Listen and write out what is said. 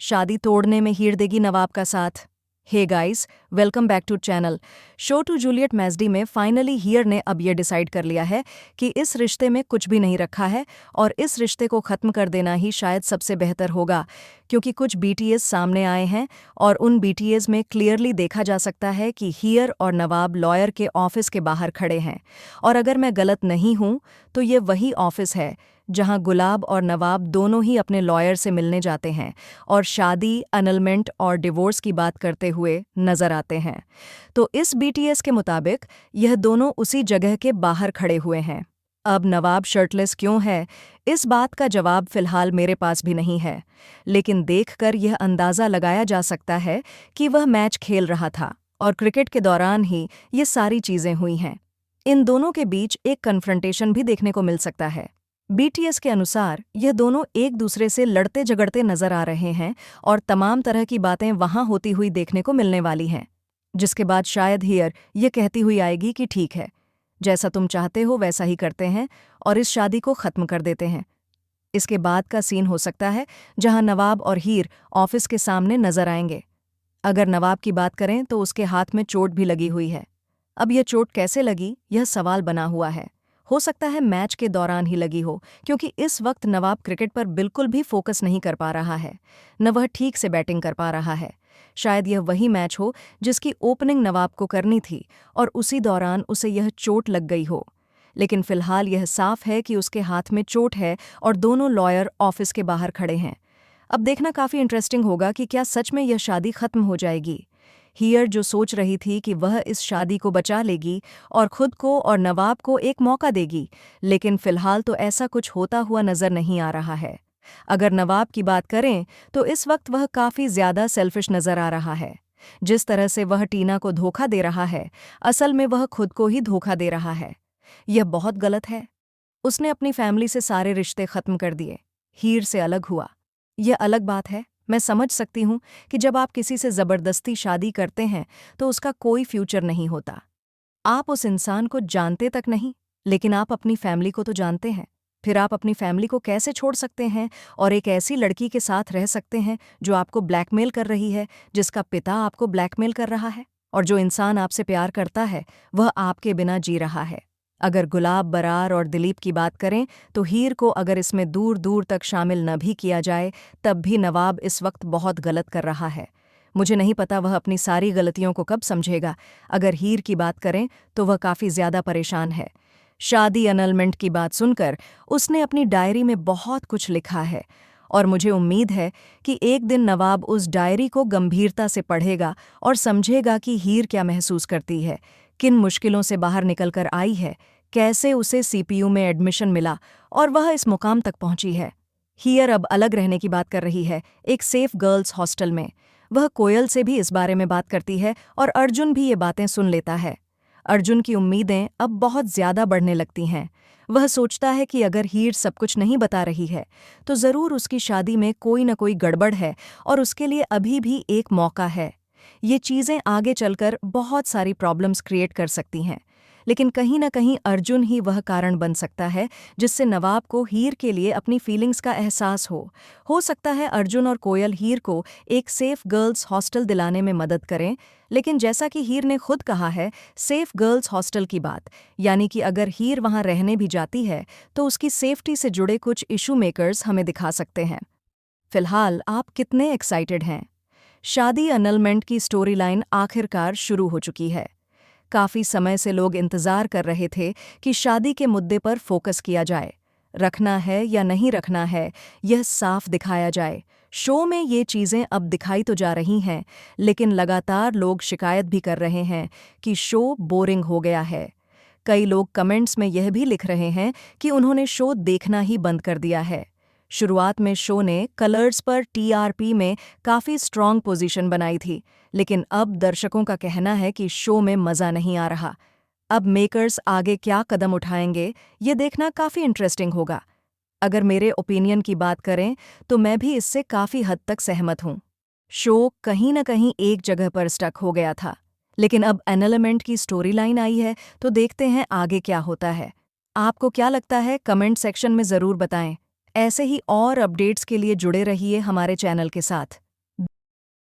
शादी तोड़ने में हीर देगी नवाब का साथ। Hey guys, welcome back to channel. Show to Juliet मैस्डी में फाइनली हीर ने अब ये डिसाइड कर लिया है कि इस रिश्ते में कुछ भी नहीं रखा है और इस रिश्ते को ख़त्म कर देना ही शायद सबसे बेहतर होगा, क्योंकि कुछ बीटीएस सामने आए हैं और उन बीटीएस में क्लियरली देखा जा सकता है कि हीर और नवाब लॉयर के ऑफिस के बाहर खड़े हैं। और अगर मैं गलत नहीं हूं तो ये वही ऑफिस है जहां गुलाब और नवाब दोनों ही अपने लॉयर से मिलने जाते हैं और शादी, अनलमेंट और डिवोर्स की बात करते हुए नजर आते हैं। तो इस बीटीएस के मुताबिक यह दोनों उसी जगह के बाहर खड़े हुए हैं। अब नवाब शर्टलेस क्यों है, इस बात का जवाब फिलहाल मेरे पास भी नहीं है, लेकिन देखकर यह अंदाज़ा लगाया जा सकता है कि वह मैच खेल रहा था और क्रिकेट के दौरान ही ये सारी चीज़ें हुई हैं। इन दोनों के बीच एक कन्फ्रंटेशन भी देखने को मिल सकता है। बीटीएस के अनुसार यह दोनों एक दूसरे से लड़ते झगड़ते नजर आ रहे हैं और तमाम तरह की बातें वहां होती हुई देखने को मिलने वाली हैं, जिसके बाद शायद हीर ये कहती हुई आएगी कि ठीक है, जैसा तुम चाहते हो वैसा ही करते हैं और इस शादी को ख़त्म कर देते हैं। इसके बाद का सीन हो सकता है जहां नवाब और हीर ऑफिस के सामने नजर आएंगे। अगर नवाब की बात करें तो उसके हाथ में चोट भी लगी हुई है। अब यह चोट कैसे लगी, यह सवाल बना हुआ है। हो सकता है मैच के दौरान ही लगी हो, क्योंकि इस वक्त नवाब क्रिकेट पर बिल्कुल भी फोकस नहीं कर पा रहा है, न वह ठीक से बैटिंग कर पा रहा है। शायद यह वही मैच हो जिसकी ओपनिंग नवाब को करनी थी और उसी दौरान उसे यह चोट लग गई हो। लेकिन फिलहाल यह साफ है कि उसके हाथ में चोट है और दोनों लॉयर ऑफिस के बाहर खड़े हैं। अब देखना काफ़ी इंटरेस्टिंग होगा कि क्या सच में यह शादी ख़त्म हो जाएगी। हीर जो सोच रही थी कि वह इस शादी को बचा लेगी और खुद को और नवाब को एक मौका देगी, लेकिन फिलहाल तो ऐसा कुछ होता हुआ नजर नहीं आ रहा है। अगर नवाब की बात करें तो इस वक्त वह काफ़ी ज़्यादा सेल्फिश नजर आ रहा है। जिस तरह से वह टीना को धोखा दे रहा है, असल में वह खुद को ही धोखा दे रहा है। यह बहुत गलत है। उसने अपनी फैमिली से सारे रिश्ते ख़त्म कर दिए, हीर से अलग हुआ। यह अलग बात है। मैं समझ सकती हूँ कि जब आप किसी से ज़बरदस्ती शादी करते हैं तो उसका कोई फ्यूचर नहीं होता। आप उस इंसान को जानते तक नहीं, लेकिन आप अपनी फैमिली को तो जानते हैं। फिर आप अपनी फैमिली को कैसे छोड़ सकते हैं और एक ऐसी लड़की के साथ रह सकते हैं जो आपको ब्लैकमेल कर रही है, जिसका पिता आपको ब्लैकमेल कर रहा है, और जो इंसान आपसे प्यार करता है वह आपके बिना जी रहा है। अगर गुलाब, बरार और दिलीप की बात करें तो हीर को अगर इसमें दूर दूर तक शामिल न भी किया जाए, तब भी नवाब इस वक्त बहुत गलत कर रहा है। मुझे नहीं पता वह अपनी सारी गलतियों को कब समझेगा। अगर हीर की बात करें तो वह काफ़ी ज़्यादा परेशान है। शादी अनलमेंट की बात सुनकर उसने अपनी डायरी में बहुत कुछ लिखा है और मुझे उम्मीद है कि एक दिन नवाब उस डायरी को गंभीरता से पढ़ेगा और समझेगा कि हीर क्या महसूस करती है, किन मुश्किलों से बाहर निकलकर आई है, कैसे उसे सीपीयू में एडमिशन मिला और वह इस मुकाम तक पहुंची है। हीर अब अलग रहने की बात कर रही है, एक सेफ गर्ल्स हॉस्टल में। वह कोयल से भी इस बारे में बात करती है और अर्जुन भी ये बातें सुन लेता है। अर्जुन की उम्मीदें अब बहुत ज़्यादा बढ़ने लगती हैं। वह सोचता है कि अगर हीर सब कुछ नहीं बता रही है तो ज़रूर उसकी शादी में कोई न कोई गड़बड़ है और उसके लिए अभी भी एक मौका है। ये चीज़ें आगे चलकर बहुत सारी प्रॉब्लम्स क्रिएट कर सकती हैं, लेकिन कहीं न कहीं अर्जुन ही वह कारण बन सकता है जिससे नवाब को हीर के लिए अपनी फीलिंग्स का एहसास हो सकता है अर्जुन और कोयल हीर को एक सेफ गर्ल्स हॉस्टल दिलाने में मदद करें, लेकिन जैसा कि हीर ने खुद कहा है, सेफ गर्ल्स हॉस्टल की बात, यानी कि अगर हीर वहां रहने भी जाती है तो उसकी सेफ्टी से जुड़े कुछ इशू मेकर्स हमें दिखा सकते हैं। फिलहाल आप कितने एक्साइटेड हैं? शादी अनलमेंट की स्टोरी लाइन आखिरकार शुरू हो चुकी है। काफ़ी समय से लोग इंतज़ार कर रहे थे कि शादी के मुद्दे पर फोकस किया जाए। रखना है या नहीं रखना है, यह साफ दिखाया जाए। शो में ये चीज़ें अब दिखाई तो जा रही हैं, लेकिन लगातार लोग शिकायत भी कर रहे हैं कि शो बोरिंग हो गया है। कई लोग कमेंट्स में यह भी लिख रहे हैं कि उन्होंने शो देखना ही बंद कर दिया है। शुरुआत में शो ने कलर्स पर टीआरपी में काफ़ी स्ट्रॉन्ग पोजीशन बनाई थी, लेकिन अब दर्शकों का कहना है कि शो में मज़ा नहीं आ रहा। अब मेकर्स आगे क्या कदम उठाएंगे, ये देखना काफ़ी इंटरेस्टिंग होगा। अगर मेरे ओपिनियन की बात करें तो मैं भी इससे काफ़ी हद तक सहमत हूँ। शो कहीं न कहीं एक जगह पर स्टक हो गया था, लेकिन अब एनलमेंट की स्टोरी लाइन आई है तो देखते हैं आगे क्या होता है। आपको क्या लगता है, कमेंट सेक्शन में ज़रूर बताएं। ऐसे ही और अपडेट्स के लिए जुड़े रहिए हमारे चैनल के साथ।